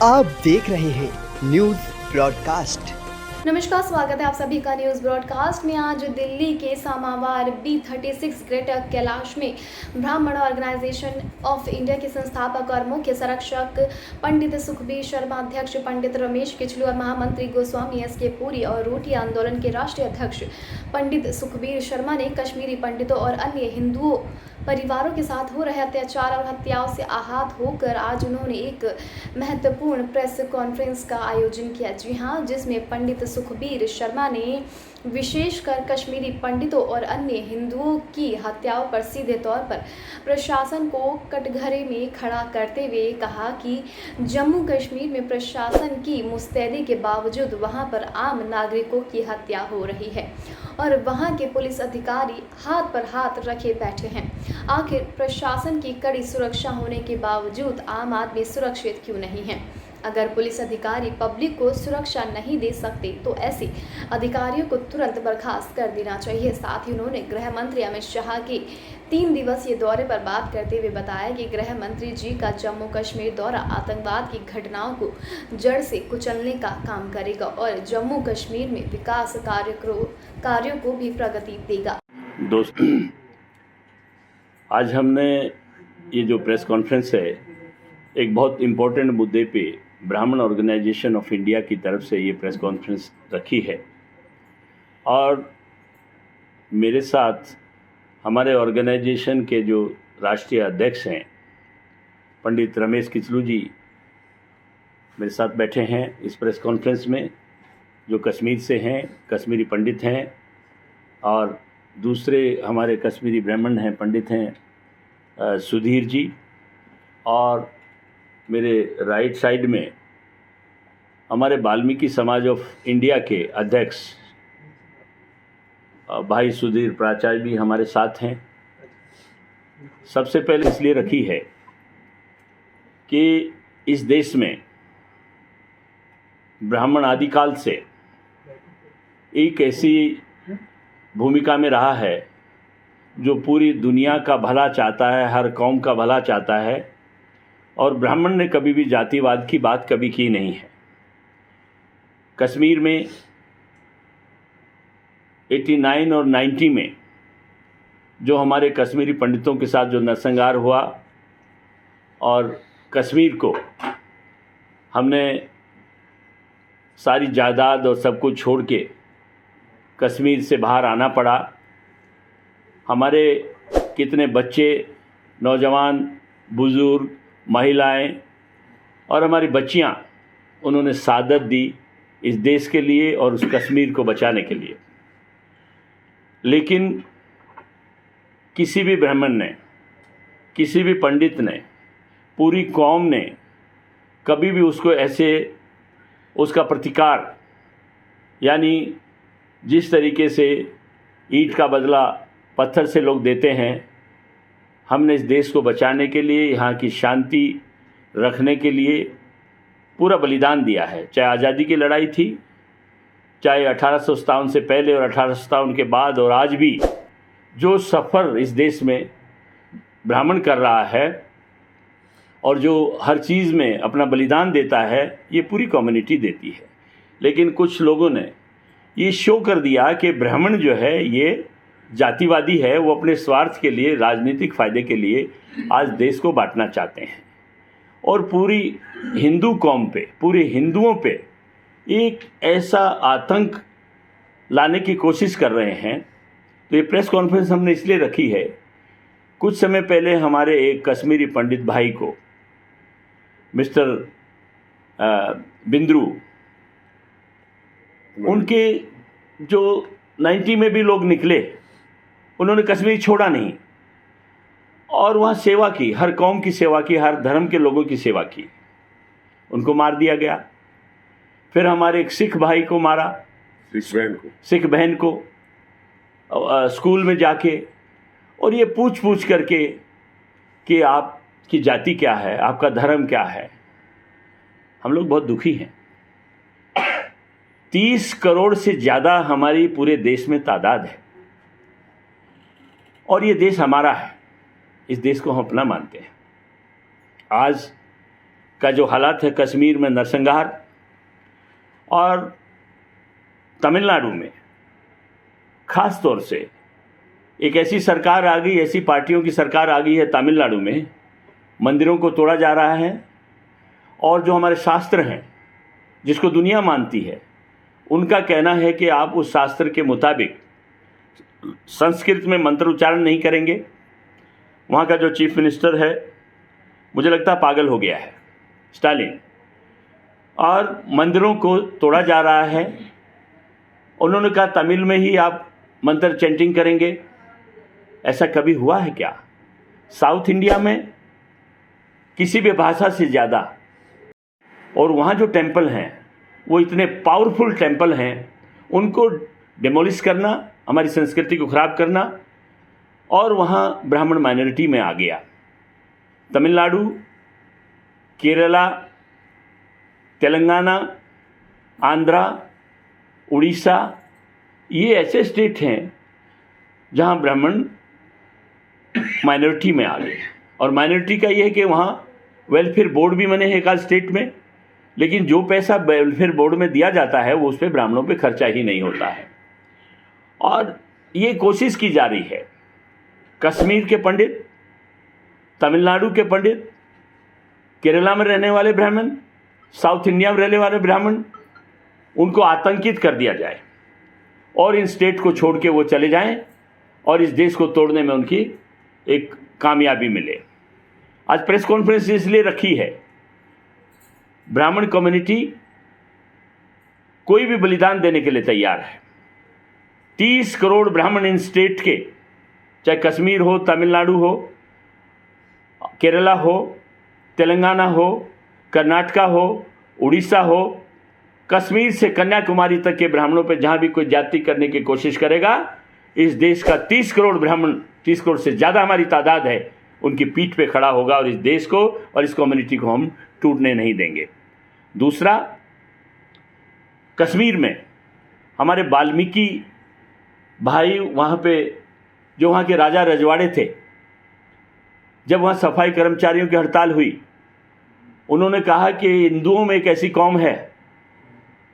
आप देख रहे हैं न्यूज ब्रॉडकास्ट। नमस्कार, स्वागत है आप सभी का न्यूज़ ब्रॉडकास्ट में। आज दिल्ली के सामावार B36 ग्रेटर कैलाश में ब्राह्मण ऑर्गेनाइजेशन ऑफ इंडिया के संस्थापक और मुख्य संरक्षक पंडित सुखबीर शर्मा, अध्यक्ष पंडित रमेश किचलू और महामंत्री गोस्वामी SK पुरी और रोटी आंदोलन के राष्ट्रीय अध्यक्ष पंडित सुखबीर शर्मा ने कश्मीरी पंडितों और अन्य हिंदुओं परिवारों के साथ हो रहे अत्याचार और हत्याओं से आहत होकर आज उन्होंने एक महत्वपूर्ण प्रेस कॉन्फ्रेंस का आयोजन किया। जी हाँ, जिसमें पंडित सुखबीर शर्मा ने विशेषकर कश्मीरी पंडितों और अन्य हिंदुओं की हत्याओं पर सीधे तौर पर प्रशासन को कटघरे में खड़ा करते हुए कहा कि जम्मू कश्मीर में प्रशासन की मुस्तैदी के बावजूद वहां पर आम नागरिकों की हत्या हो रही है और वहां के पुलिस अधिकारी हाथ पर हाथ रखे बैठे हैं। आखिर प्रशासन की कड़ी सुरक्षा होने के बावजूद आम आदमी सुरक्षित क्यों नहीं है? अगर पुलिस अधिकारी पब्लिक को सुरक्षा नहीं दे सकते तो ऐसे अधिकारियों को तुरंत बर्खास्त कर देना चाहिए। साथ ही उन्होंने गृह मंत्री अमित शाह के 3 दिवसीय दौरे पर बात करते हुए बताया कि गृह मंत्री जी का जम्मू कश्मीर दौरा आतंकवाद की घटनाओं को जड़ से कुचलने का काम करेगा और जम्मू कश्मीर में विकास कार्यों को भी प्रगति देगा। दोस्तों, आज हमने ये जो प्रेस कॉन्फ्रेंस है, एक बहुत इम्पोर्टेंट मुद्दे पे ब्राह्मण ऑर्गेनाइजेशन ऑफ इंडिया की तरफ से ये प्रेस कॉन्फ्रेंस रखी है और मेरे साथ हमारे ऑर्गेनाइजेशन के जो राष्ट्रीय अध्यक्ष हैं पंडित रमेश किचलू जी मेरे साथ बैठे हैं इस प्रेस कॉन्फ्रेंस में, जो कश्मीर से हैं, कश्मीरी पंडित हैं, और दूसरे हमारे कश्मीरी ब्राह्मण हैं, पंडित हैं सुधीर जी, और मेरे राइट साइड में हमारे वाल्मीकि समाज ऑफ इंडिया के अध्यक्ष भाई सुधीर प्राचार्य भी हमारे साथ हैं। सबसे पहले इसलिए रखी है कि इस देश में ब्राह्मण आदिकाल से एक ऐसी भूमिका में रहा है जो पूरी दुनिया का भला चाहता है, हर कौम का भला चाहता है, और ब्राह्मण ने कभी भी जातिवाद की बात कभी की नहीं है। कश्मीर में 89 और 90 में जो हमारे कश्मीरी पंडितों के साथ जो नरसंहार हुआ और कश्मीर को हमने सारी जायदाद और सब कुछ छोड़ के कश्मीर से बाहर आना पड़ा। हमारे कितने बच्चे, नौजवान, बुज़ुर्ग, महिलाएं और हमारी बच्चियां, उन्होंने शहादत दी इस देश के लिए और उस कश्मीर को बचाने के लिए। लेकिन किसी भी ब्राह्मण ने, किसी भी पंडित ने, पूरी कौम ने कभी भी उसको ऐसे उसका प्रतिकार, यानी जिस तरीके से ईंट का बदला पत्थर से लोग देते हैं, हमने इस देश को बचाने के लिए, यहाँ की शांति रखने के लिए पूरा बलिदान दिया है। चाहे आज़ादी की लड़ाई थी, चाहे 1857 से पहले और 1857 के बाद, और आज भी जो सफ़र इस देश में ब्राह्मण कर रहा है और जो हर चीज़ में अपना बलिदान देता है, ये पूरी कम्युनिटी देती है। लेकिन कुछ लोगों ने ये शो कर दिया कि ब्राह्मण जो है ये जातिवादी है, वो अपने स्वार्थ के लिए, राजनीतिक फ़ायदे के लिए आज देश को बांटना चाहते हैं और पूरी हिंदू कौम पे, पूरे हिंदुओं पे एक ऐसा आतंक लाने की कोशिश कर रहे हैं। तो ये प्रेस कॉन्फ्रेंस हमने इसलिए रखी है, कुछ समय पहले हमारे एक कश्मीरी पंडित भाई को, मिस्टर बिंद्रू, उनके जो 90 में भी लोग निकले, उन्होंने कश्मीर छोड़ा नहीं और वहाँ सेवा की, हर कौम की सेवा की, हर धर्म के लोगों की सेवा की। उनको मार दिया गया। फिर हमारे एक सिख भाई को मारा, सिख बहन को स्कूल में जाके, और ये पूछ पूछ करके कि आपकी जाति क्या है, आपका धर्म क्या है। हम लोग बहुत दुखी हैं। 30 करोड़ से ज़्यादा हमारी पूरे देश में तादाद है और ये देश हमारा है, इस देश को हम अपना मानते हैं। आज का जो हालात है कश्मीर में नरसंहार और तमिलनाडु में ख़ास तौर से एक ऐसी सरकार आ गई, ऐसी पार्टियों की सरकार आ गई है तमिलनाडु में, मंदिरों को तोड़ा जा रहा है और जो हमारे शास्त्र हैं जिसको दुनिया मानती है उनका कहना है कि आप उस शास्त्र के मुताबिक संस्कृत में मंत्र उच्चारण नहीं करेंगे। वहाँ का जो चीफ मिनिस्टर है मुझे लगता है पागल हो गया है, स्टालिन, और मंदिरों को तोड़ा जा रहा है। उन्होंने कहा तमिल में ही आप मंत्र चैंटिंग करेंगे। ऐसा कभी हुआ है क्या? साउथ इंडिया में किसी भी भाषा से ज़्यादा, और वहाँ जो टेम्पल हैं वो इतने पावरफुल टेम्पल हैं, उनको डिमोलिश करना, हमारी संस्कृति को ख़राब करना, और वहाँ ब्राह्मण माइनॉरिटी में आ गया। तमिलनाडु, केरला, तेलंगाना, आंध्रा, उड़ीसा, ये ऐसे स्टेट हैं जहाँ ब्राह्मण माइनॉरिटी में आ गए। और माइनॉरिटी का ये है कि वहाँ वेलफेयर बोर्ड भी बने हैं एक आध स्टेट में, लेकिन जो पैसा वेलफेयर बोर्ड में दिया जाता है वो उस पर ब्राह्मणों पे खर्चा ही नहीं होता है। और ये कोशिश की जा रही है कश्मीर के पंडित, तमिलनाडु के पंडित, केरला में रहने वाले ब्राह्मण, साउथ इंडिया में रहने वाले ब्राह्मण, उनको आतंकित कर दिया जाए और इन स्टेट को छोड़ के वो चले जाएं और इस देश को तोड़ने में उनकी एक कामयाबी मिले। आज प्रेस कॉन्फ्रेंस इसलिए रखी है, ब्राह्मण कम्युनिटी कोई भी बलिदान देने के लिए तैयार है। 30 करोड़ ब्राह्मण इन स्टेट के, चाहे कश्मीर हो, तमिलनाडु हो, केरला हो, तेलंगाना हो, कर्नाटका हो, उड़ीसा हो, कश्मीर से कन्याकुमारी तक के ब्राह्मणों पर जहाँ भी कोई जाति करने की कोशिश करेगा, इस देश का 30 करोड़ ब्राह्मण, 30 करोड़ से ज़्यादा हमारी तादाद है, उनकी पीठ पे खड़ा होगा और इस देश को और इस कम्युनिटी को हम टूटने नहीं देंगे। दूसरा, कश्मीर में हमारे वाल्मीकि भाई, वहाँ पे जो वहाँ के राजा रजवाड़े थे, जब वहाँ सफाई कर्मचारियों की हड़ताल हुई, उन्होंने कहा कि हिंदुओं में एक ऐसी कौम है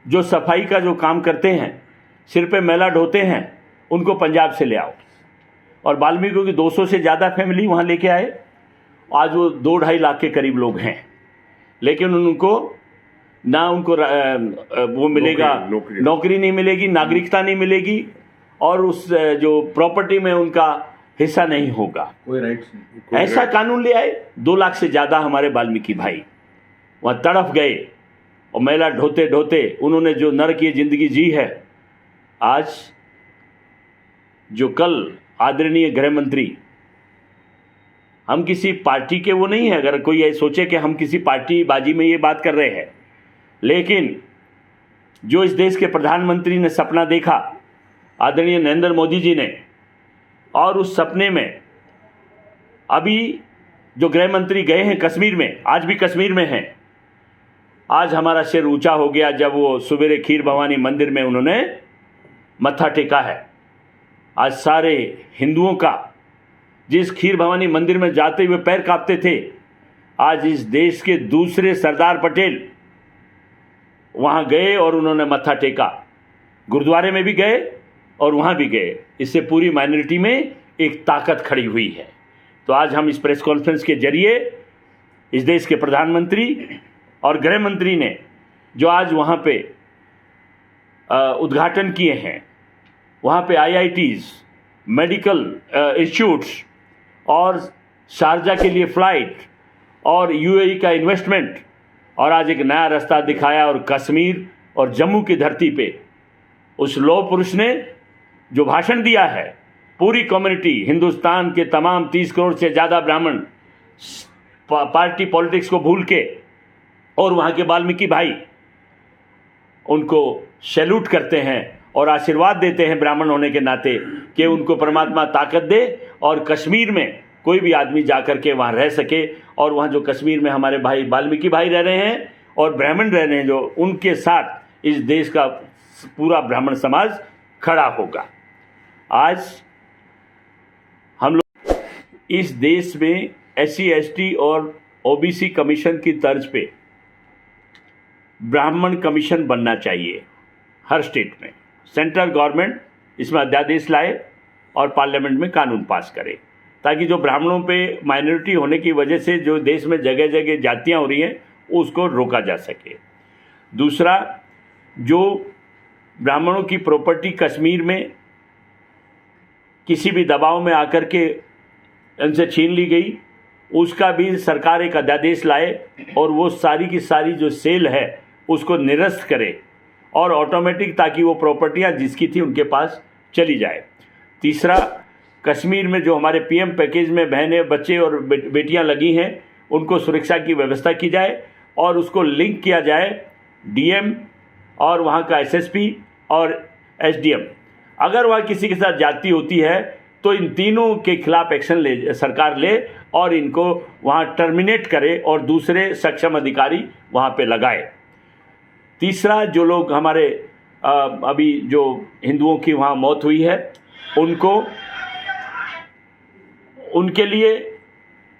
जो सफाई का जो काम करते हैं, सिर पे मैला ढोते हैं, उनको पंजाब से ले आओ। और वाल्मीकि की 200 से ज़्यादा फैमिली वहाँ लेके आए। आज वो 2-2.5 लाख के करीब लोग हैं, लेकिन उनको ना उनको वो मिलेगा, नौकरी नहीं मिलेगी, नागरिकता नहीं मिलेगी, और उस जो प्रॉपर्टी में उनका हिस्सा नहीं होगा, कोई राइट्स नहीं। ऐसा कानून ले आए। 2 लाख से ज़्यादा हमारे वाल्मीकि भाई वहाँ तड़फ गए और मैला ढोते ढोते उन्होंने जो नरक की ज़िंदगी जी है। आज जो कल आदरणीय गृह मंत्री, हम किसी पार्टी के वो नहीं है, अगर कोई ये सोचे कि हम किसी पार्टी बाजी में ये बात कर रहे हैं, लेकिन जो इस देश के प्रधानमंत्री ने सपना देखा, आदरणीय नरेंद्र मोदी जी ने, और उस सपने में अभी जो गृह मंत्री गए हैं कश्मीर में, आज भी कश्मीर में हैं। आज हमारा सिर ऊंचा हो गया जब वो सवेरे खीर भवानी मंदिर में उन्होंने मत्था टेका है। आज सारे हिंदुओं का, जिस खीर भवानी मंदिर में जाते हुए पैर कांपते थे, आज इस देश के दूसरे सरदार पटेल वहाँ गए और उन्होंने मत्था टेका। गुरुद्वारे में भी गए और वहाँ भी गए। इससे पूरी माइनॉरिटी में एक ताकत खड़ी हुई है। तो आज हम इस प्रेस कॉन्फ्रेंस के जरिए इस देश के प्रधानमंत्री और गृह मंत्री ने जो आज वहाँ पे उद्घाटन किए हैं, वहाँ पे IITs, मेडिकल इंस्टीट्यूट्स और शारजा के लिए फ़्लाइट और UAE का इन्वेस्टमेंट, और आज एक नया रास्ता दिखाया। और कश्मीर और जम्मू की धरती पे उस लौह पुरुष ने जो भाषण दिया है, पूरी कम्युनिटी, हिंदुस्तान के तमाम 30 करोड़ से ज़्यादा ब्राह्मण पार्टी पॉलिटिक्स को भूल के, और वहाँ के वाल्मीकि भाई उनको सैल्यूट करते हैं और आशीर्वाद देते हैं ब्राह्मण होने के नाते कि उनको परमात्मा ताकत दे और कश्मीर में कोई भी आदमी जाकर के वहाँ रह सके। और वहाँ जो कश्मीर में हमारे भाई वाल्मीकि भाई रह रहे हैं और ब्राह्मण रह रहे हैं, जो उनके साथ इस देश का पूरा ब्राह्मण समाज खड़ा होगा। आज हम लोग इस देश में SC ST और OBC कमीशन की तर्ज पे ब्राह्मण कमीशन बनना चाहिए हर स्टेट में। सेंट्रल गवर्नमेंट इसमें अध्यादेश लाए और पार्लियामेंट में कानून पास करे, ताकि जो ब्राह्मणों पे माइनॉरिटी होने की वजह से जो देश में जगह जगह जातियां हो रही हैं उसको रोका जा सके। दूसरा, जो ब्राह्मणों की प्रॉपर्टी कश्मीर में किसी भी दबाव में आकर के उनसे छीन ली गई, उसका भी सरकार एक अध्यादेश लाए और वो सारी की सारी जो सेल है उसको निरस्त करे और ऑटोमेटिक, ताकि वो प्रॉपर्टियां जिसकी थी उनके पास चली जाए। तीसरा, कश्मीर में जो हमारे PM पैकेज में बहनें, बच्चे और बेटियां लगी हैं उनको सुरक्षा की व्यवस्था की जाए और उसको लिंक किया जाए DM और वहाँ का SSP और SDM। अगर वहाँ किसी के साथ जाति होती है तो इन तीनों के खिलाफ एक्शन सरकार ले और इनको वहाँ टर्मिनेट करे और दूसरे सक्षम अधिकारी वहाँ पे लगाए। तीसरा, जो लोग हमारे अभी जो हिंदुओं की वहाँ मौत हुई है उनके लिए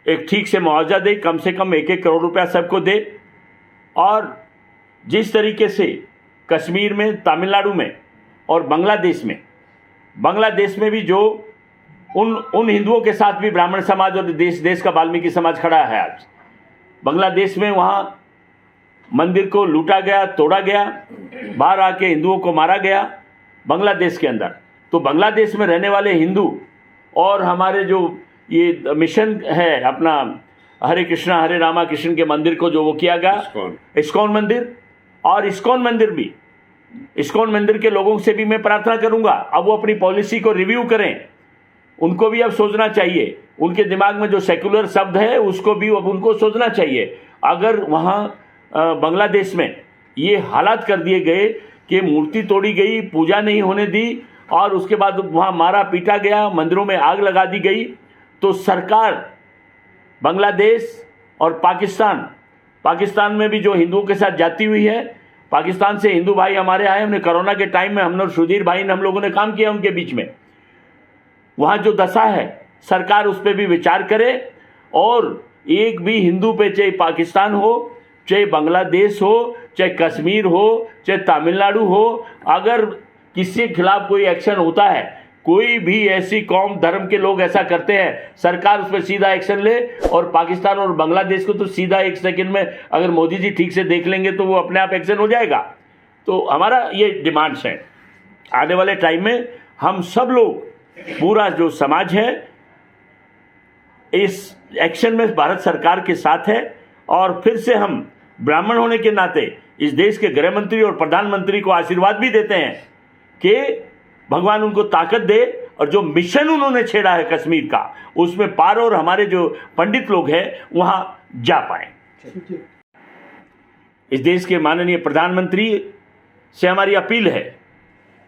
एक ठीक से मुआवजा दे, कम से कम 1-1 करोड़ रुपया सबको दे। और जिस तरीके से कश्मीर में, तमिलनाडु में और बांग्लादेश में भी जो उन हिंदुओं के साथ भी ब्राह्मण समाज और देश का वाल्मीकि समाज खड़ा है। आज बांग्लादेश में वहाँ मंदिर को लूटा गया, तोड़ा गया, बाहर आके हिंदुओं को मारा गया बांग्लादेश के अंदर। तो बांग्लादेश में रहने वाले हिंदू और हमारे जो ये मिशन है अपना हरे कृष्णा हरे रामा कृष्ण के मंदिर को जो वो किया गया, इस्कॉन मंदिर, और इस्कॉन मंदिर के लोगों से भी मैं प्रार्थना करूंगा अब वो अपनी पॉलिसी को रिव्यू करें। उनको भी अब सोचना चाहिए, उनके दिमाग में जो सेकुलर शब्द है उसको भी अब उनको सोचना चाहिए। अगर वहाँ बांग्लादेश में ये हालात कर दिए गए कि मूर्ति तोड़ी गई, पूजा नहीं होने दी और उसके बाद वहाँ मारा पीटा गया, मंदिरों में आग लगा दी गई, तो सरकार बांग्लादेश और पाकिस्तान में भी जो हिंदुओं के साथ जाती हुई है, पाकिस्तान से हिंदू भाई हमारे आए, हमने कोरोना के टाइम में हम लोग सुधीर भाई ने हम लोगों ने काम किया उनके बीच में। वहाँ जो दशा है सरकार उस पर भी विचार करे और एक भी हिंदू पे, चाहे पाकिस्तान हो, चाहे बांग्लादेश हो, चाहे कश्मीर हो, चाहे तमिलनाडु हो, अगर किसी के खिलाफ कोई एक्शन होता है, कोई भी ऐसी कौम धर्म के लोग ऐसा करते हैं, सरकार उस पर सीधा एक्शन ले। और पाकिस्तान और बांग्लादेश को तो सीधा 1 सेकंड में अगर मोदी जी ठीक से देख लेंगे तो वो अपने आप एक्शन हो जाएगा। तो हमारा ये डिमांड्स हैं। आने वाले टाइम में हम सब लोग, पूरा जो समाज है, इस एक्शन में भारत सरकार के साथ है। और फिर से हम ब्राह्मण होने के नाते इस देश के गृह मंत्री और प्रधानमंत्री को आशीर्वाद भी देते हैं कि भगवान उनको ताकत दे और जो मिशन उन्होंने छेड़ा है कश्मीर का, उसमें पार और हमारे जो पंडित लोग हैं वहां जा पाए। इस देश के माननीय प्रधानमंत्री से हमारी अपील है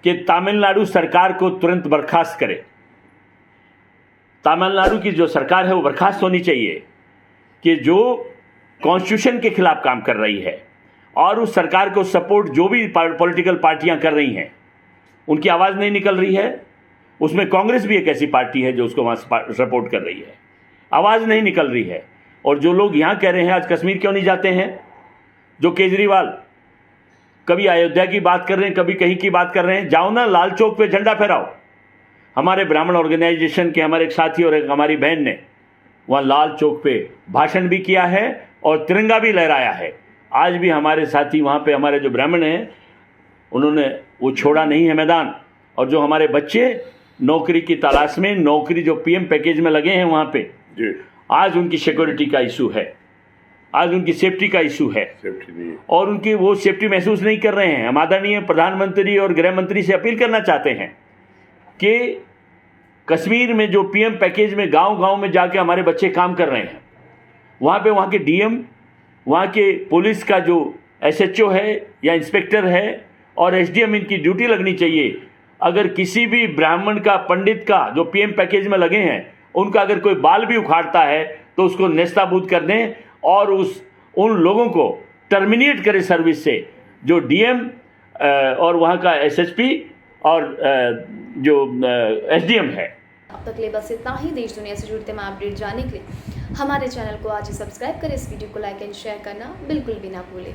कि तमिलनाडु सरकार को तुरंत बर्खास्त करे। तमिलनाडु की जो सरकार है वो बर्खास्त होनी चाहिए कि जो कॉन्स्टिट्यूशन के खिलाफ काम कर रही है और उस सरकार को सपोर्ट जो भी पॉलिटिकल पार्टियां कर रही हैं उनकी आवाज़ नहीं निकल रही है। उसमें कांग्रेस भी एक ऐसी पार्टी है जो उसको वहाँ सपोर्ट कर रही है, आवाज़ नहीं निकल रही है। और जो लोग यहाँ कह रहे हैं आज कश्मीर क्यों नहीं जाते हैं, जो केजरीवाल कभी अयोध्या की बात कर रहे हैं, कभी कहीं की बात कर रहे हैं, जाओ ना लाल चौक पे झंडा फहराओ। हमारे ब्राह्मण ऑर्गेनाइजेशन के हमारे एक साथी और एक हमारी बहन ने वहाँ लाल चौक पे भाषण भी किया है और तिरंगा भी लहराया है। आज भी हमारे साथी वहाँ पे हमारे जो ब्राह्मण हैं उन्होंने वो छोड़ा नहीं है मैदान। और जो हमारे बच्चे नौकरी की तलाश में, नौकरी जो PM पैकेज में लगे हैं वहाँ पे, आज उनकी सिक्योरिटी का इशू है, आज उनकी सेफ्टी का इशू है और उनकी वो सेफ्टी महसूस नहीं कर रहे हैं। हम आदरणीय प्रधानमंत्री और गृह मंत्री से अपील करना चाहते हैं कि कश्मीर में जो PM पैकेज में गांव-गांव में जाके हमारे बच्चे काम कर रहे हैं, वहाँ पे वहाँ के DM, वहाँ के पुलिस का जो SHO है या इंस्पेक्टर है और SDM, इनकी ड्यूटी लगनी चाहिए। अगर किसी भी ब्राह्मण का, पंडित का जो PM पैकेज में लगे हैं, उनका अगर कोई बाल भी उखाड़ता है तो उसको नेस्ताबूद कर दें और उन लोगों को टर्मिनेट करें सर्विस से। जो DM और वहाँ का एसएसपी और जो एसडीएम है। अब तक ले बस इतना ही। देश दुनिया से जुड़े तमाम अपडेट जानने के लिए हमारे चैनल को आज ही सब्सक्राइब करें। इस वीडियो को लाइक एंड शेयर करना बिल्कुल भी ना भूलें।